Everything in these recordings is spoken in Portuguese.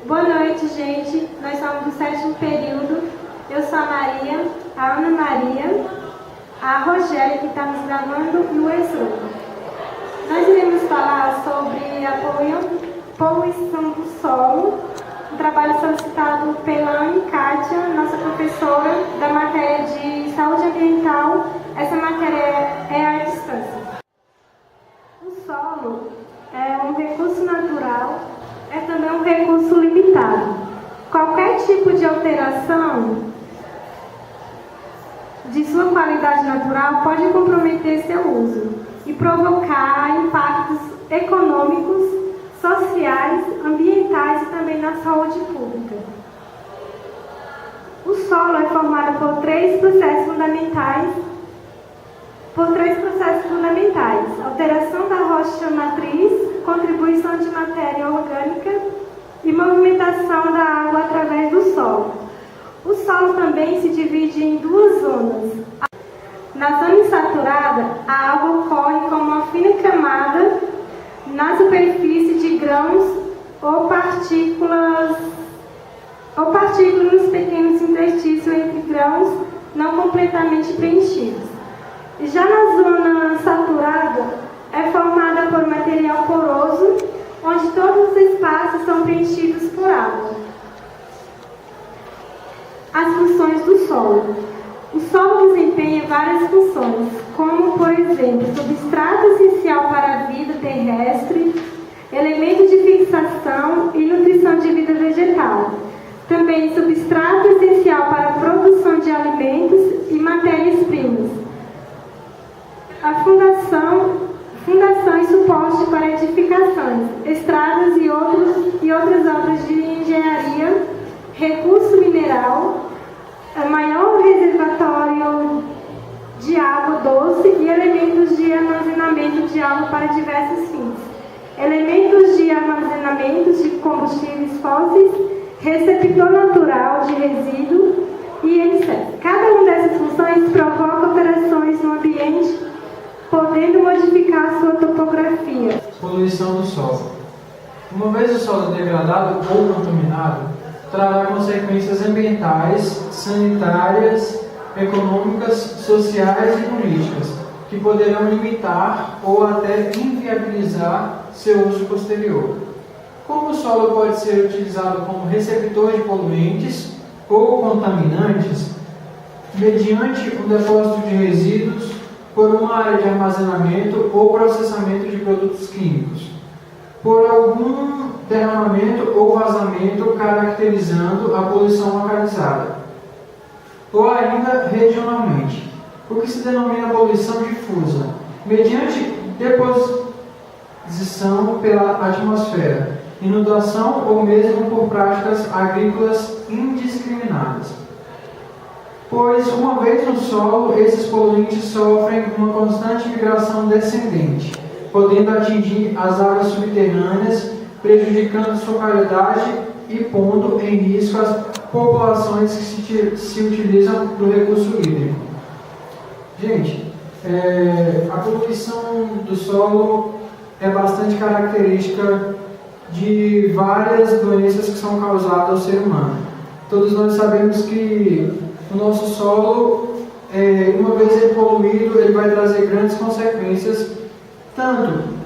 Boa noite, gente. Nós somos do 7º período. Eu sou a Maria, a Ana Maria, a Rogéria, que está nos gravando, e o Esro. Nós iremos falar sobre a poluição do solo, um trabalho solicitado pela Ana Kátia, nossa professora da matéria de saúde ambiental. Essa matéria é à distância. O solo é um recurso natural, é também um recurso limitado. Qualquer tipo de alteração de sua qualidade natural pode comprometer seu uso e provocar impactos econômicos, sociais, ambientais e também na saúde pública. O solo é formado por três processos fundamentais. Alteração da rocha matriz, contribuição de matéria orgânica e movimentação da água através do solo. O solo também se divide em duas zonas. Na zona insaturada, a água ocorre como uma fina camada na superfície de grãos ou partículas nos pequenos interstícios entre grãos não completamente preenchidos. Já na zona saturada, é formada por material poroso, onde todos os espaços são preenchidos por água. As funções do solo. O solo desempenha várias funções, como, por exemplo, substrato essencial para a vida terrestre, elemento de fixação e nutrição de vida vegetal. Também substrato essencial para a produção de alimentos e matérias-primas. A fundação e suporte para edificações, estradas e outras obras de engenharia, recurso mineral, maior reservatório de água doce e elementos de armazenamento de água para diversos fins, elementos de armazenamento de combustíveis fósseis, receptor natural de resíduo e etc. Cada uma dessas funções provoca alterações no ambiente, podendo modificar sua topografia. Poluição do solo. Uma vez o solo degradado ou contaminado, trará consequências ambientais, sanitárias, econômicas, sociais e políticas, que poderão limitar ou até inviabilizar seu uso posterior. Como o solo pode ser utilizado como receptor de poluentes ou contaminantes, mediante um depósito de resíduos, por uma área de armazenamento ou processamento de produtos químicos, por algum derramamento ou vazamento caracterizando a poluição localizada, ou ainda regionalmente, o que se denomina poluição difusa, mediante deposição pela atmosfera, inundação ou mesmo por práticas agrícolas indiscriminadas. Pois, uma vez no solo, esses poluentes sofrem uma constante migração descendente, podendo atingir as águas subterrâneas, prejudicando sua qualidade e pondo em risco as populações que se utilizam do recurso hídrico. Gente, a poluição do solo é bastante característica de várias doenças que são causadas ao ser humano. Todos nós sabemos que o nosso solo, uma vez ele poluído, ele vai trazer grandes consequências, tanto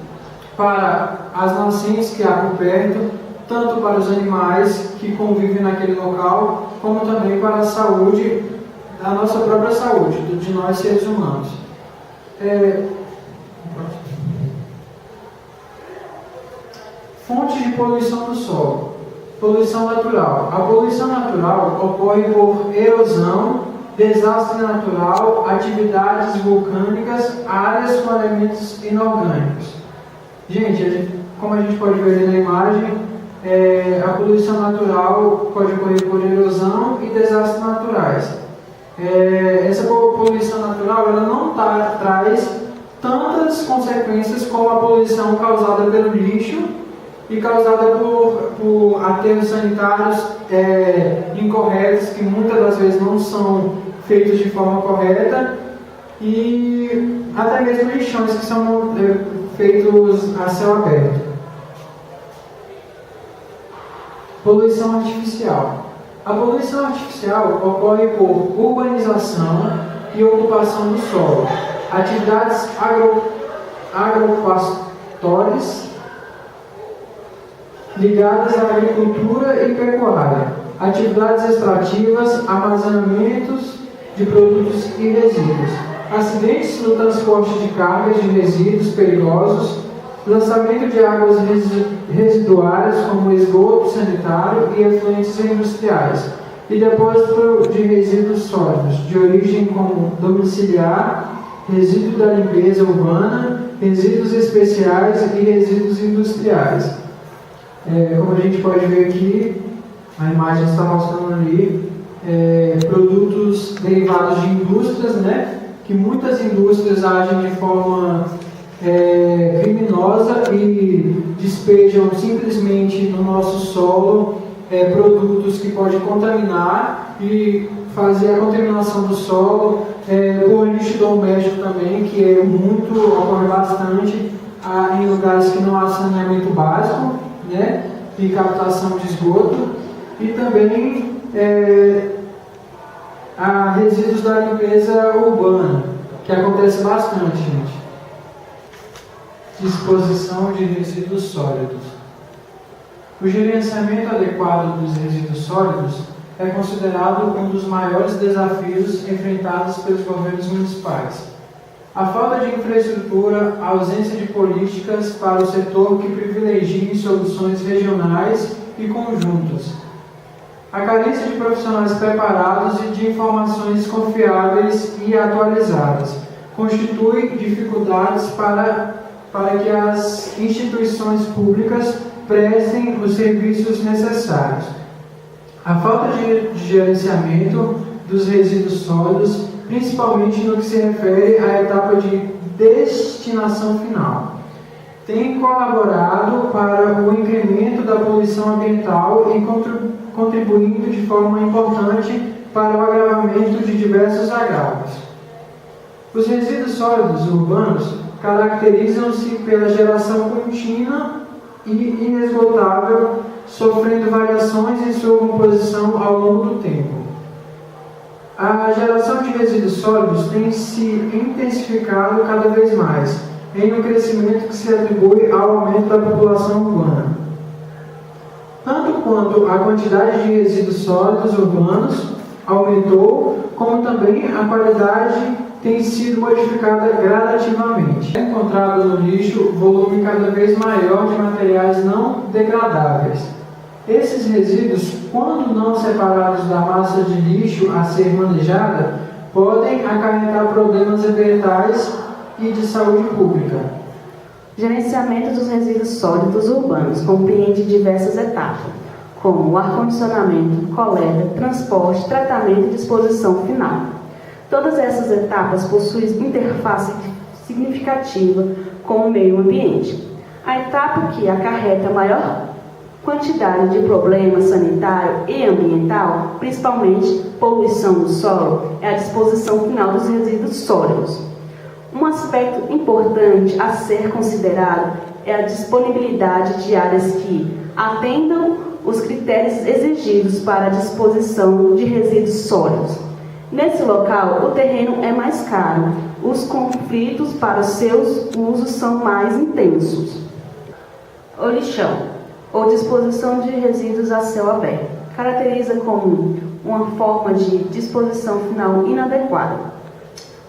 para as nascentes que há por perto, tanto para os animais que convivem naquele local, como também para a saúde, a nossa própria saúde, de nós seres humanos. Fontes de poluição do solo. Poluição natural. A poluição natural ocorre por erosão, desastre natural, atividades vulcânicas, áreas com elementos inorgânicos. Gente, como a gente pode ver na imagem, a poluição natural pode ocorrer por erosão e desastres naturais. Essa poluição natural ela não traz tantas consequências como a poluição causada pelo lixo e causada por aterros sanitários incorretos, que muitas das vezes não são feitos de forma correta, e até mesmo lixões que são feitos a céu aberto. Poluição artificial. A poluição artificial ocorre por urbanização e ocupação do solo, atividades agropastores ligadas à agricultura e pecuária, atividades extrativas, armazenamentos de produtos e resíduos, acidentes no transporte de cargas de resíduos perigosos, lançamento de águas residuárias como esgoto sanitário e efluentes industriais, e depósito de resíduos sólidos de origem como domiciliar, resíduo da limpeza urbana, resíduos especiais e resíduos industriais. Como a gente pode ver aqui, a imagem está mostrando ali produtos derivados de indústrias, né? Que muitas indústrias agem de forma criminosa e despejam simplesmente no nosso solo produtos que podem contaminar e fazer a contaminação do solo por lixo doméstico também, que ocorre bastante em lugares que não há saneamento básico, né, e captação de esgoto, e também há resíduos da limpeza urbana, que acontece bastante, gente. Disposição de resíduos sólidos. O gerenciamento adequado dos resíduos sólidos é considerado um dos maiores desafios enfrentados pelos governos municipais. A falta de infraestrutura, a ausência de políticas para o setor que privilegiem soluções regionais e conjuntas, a carência de profissionais preparados e de informações confiáveis e atualizadas constitui dificuldades para que as instituições públicas prestem os serviços necessários. A falta de gerenciamento dos resíduos sólidos, principalmente no que se refere à etapa de destinação final, tem colaborado para o incremento da poluição ambiental e contribuindo de forma importante para o agravamento de diversos agravos. Os resíduos sólidos urbanos caracterizam-se pela geração contínua e inesgotável, sofrendo variações em sua composição ao longo do tempo. A geração de resíduos sólidos tem se intensificado cada vez mais, em um crescimento que se atribui ao aumento da população urbana. Tanto quanto a quantidade de resíduos sólidos urbanos aumentou, como também a qualidade tem sido modificada gradativamente. É encontrado no lixo volume cada vez maior de materiais não degradáveis. Esses resíduos, quando não separados da massa de lixo a ser manejada, podem acarretar problemas ambientais e de saúde pública. Gerenciamento dos resíduos sólidos urbanos compreende diversas etapas, como o ar-condicionamento, coleta, transporte, tratamento e disposição final. Todas essas etapas possuem interface significativa com o meio ambiente. A etapa que acarreta maior quantidade de problemas sanitário e ambiental, principalmente poluição do solo, é a disposição final dos resíduos sólidos. Um aspecto importante a ser considerado é a disponibilidade de áreas que atendam os critérios exigidos para a disposição de resíduos sólidos. Nesse local, o terreno é mais caro, os conflitos para os seus usos são mais intensos. O lixão, ou disposição de resíduos a céu aberto, caracteriza como uma forma de disposição final inadequada.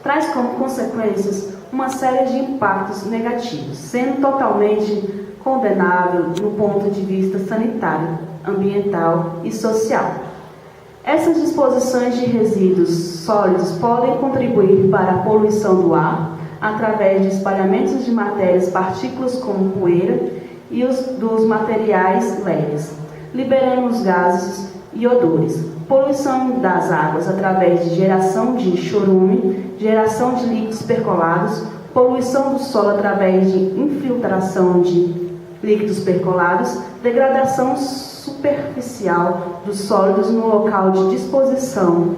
Traz como consequências uma série de impactos negativos, sendo totalmente condenável no ponto de vista sanitário, ambiental e social. Essas disposições de resíduos sólidos podem contribuir para a poluição do ar, através de espalhamentos de matérias, partículas como poeira e dos materiais leves, liberando os gases e odores. Poluição das águas através de geração de chorume, geração de líquidos percolados, poluição do solo através de infiltração de líquidos percolados, degradação superficial dos sólidos no local de disposição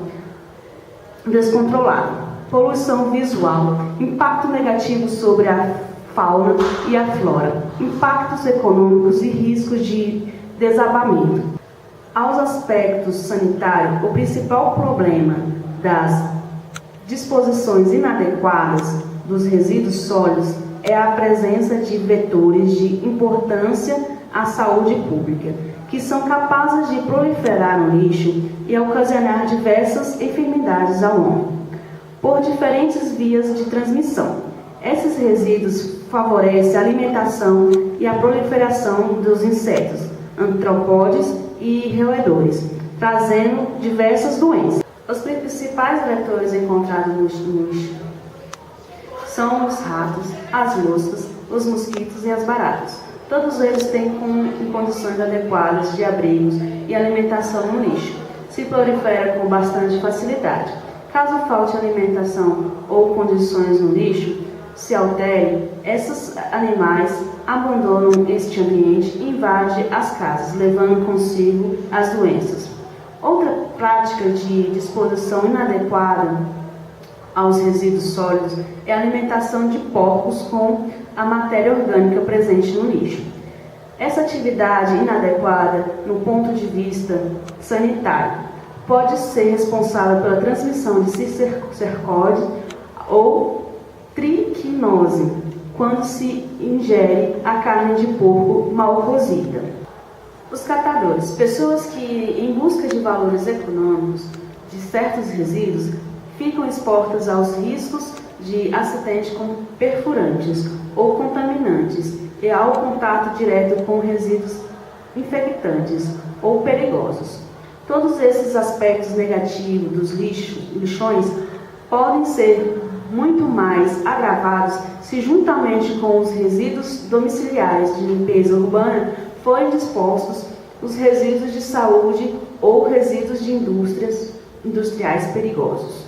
descontrolada, poluição visual, impacto negativo sobre a fauna e a flora, impactos econômicos e riscos de desabamento. Aos aspectos sanitários, o principal problema das disposições inadequadas dos resíduos sólidos é a presença de vetores de importância à saúde pública, que são capazes de proliferar no lixo e ocasionar diversas enfermidades ao homem, por diferentes vias de transmissão. Esses resíduos favorecem a alimentação e a proliferação dos insetos, antropóides e roedores, trazendo diversas doenças. Os principais vetores encontrados no lixo são os ratos, as moscas, os mosquitos e as baratas. Todos eles têm em condições adequadas de abrigos e alimentação no lixo. Se prolifera com bastante facilidade. Caso falte alimentação ou condições no lixo se alterem, esses animais abandonam este ambiente e invadem as casas, levando consigo as doenças. Outra prática de disposição inadequada aos resíduos sólidos é a alimentação de porcos com a matéria orgânica presente no lixo. Essa atividade inadequada, no ponto de vista sanitário, pode ser responsável pela transmissão de cistercose ou triquinose, quando se ingere a carne de porco mal cozida. Os catadores, pessoas que, em busca de valores econômicos de certos resíduos, ficam expostas aos riscos de acidente com perfurantes ou contaminantes e ao contato direto com resíduos infectantes ou perigosos. Todos esses aspectos negativos dos lixões podem ser muito mais agravados se, juntamente com os resíduos domiciliares de limpeza urbana, forem dispostos os resíduos de saúde ou resíduos de industriais perigosos.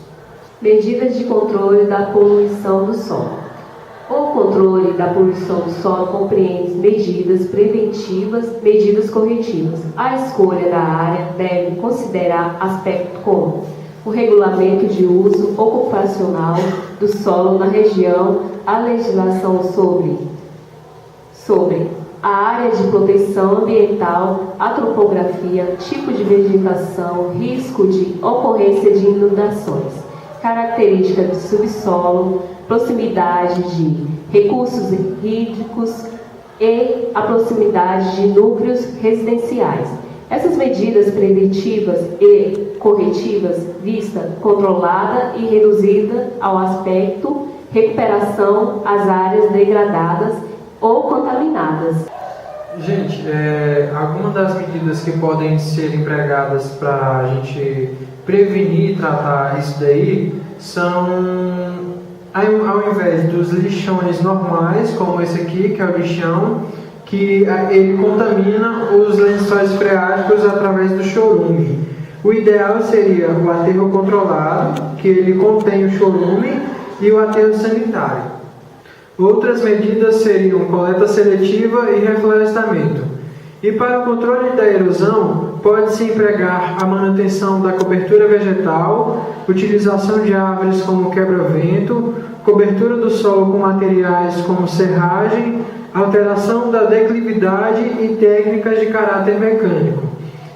Medidas de controle da poluição do solo. O controle da poluição do solo compreende medidas preventivas, medidas corretivas. A escolha da área deve considerar aspectos como o regulamento de uso ocupacional do solo na região, a legislação sobre a área de proteção ambiental, a topografia, tipo de vegetação, risco de ocorrência de inundações, características do subsolo, proximidade de recursos hídricos e a proximidade de núcleos residenciais. Essas medidas preventivas e corretivas vista controlada e reduzida ao aspecto recuperação às áreas degradadas ou contaminadas. Gente, algumas das medidas que podem ser empregadas para a gente prevenir e tratar isso daí são, ao invés dos lixões normais, como esse aqui, que é o lixão, que ele contamina os lençóis freáticos através do chorume. O ideal seria o aterro controlado, que ele contém o chorume, e o aterro sanitário. Outras medidas seriam coleta seletiva e reflorestamento. E para o controle da erosão, pode-se empregar a manutenção da cobertura vegetal, utilização de árvores como quebra-vento, cobertura do solo com materiais como serragem, alteração da declividade e técnicas de caráter mecânico.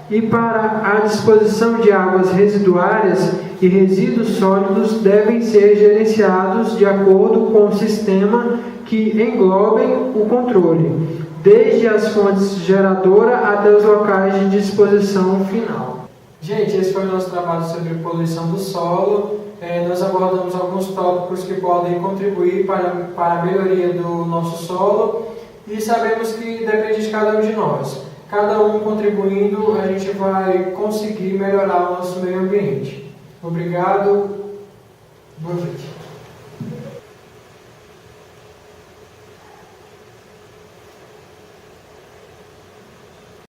E para a disposição de águas residuárias e resíduos sólidos devem ser gerenciados de acordo com o sistema que englobem o controle, desde as fontes geradoras até os locais de disposição final. Gente, esse foi o nosso trabalho sobre poluição do solo. Nós abordamos alguns tópicos que podem contribuir para a melhoria do nosso solo e sabemos que depende de cada um de nós. Cada um contribuindo, a gente vai conseguir melhorar o nosso meio ambiente. Obrigado.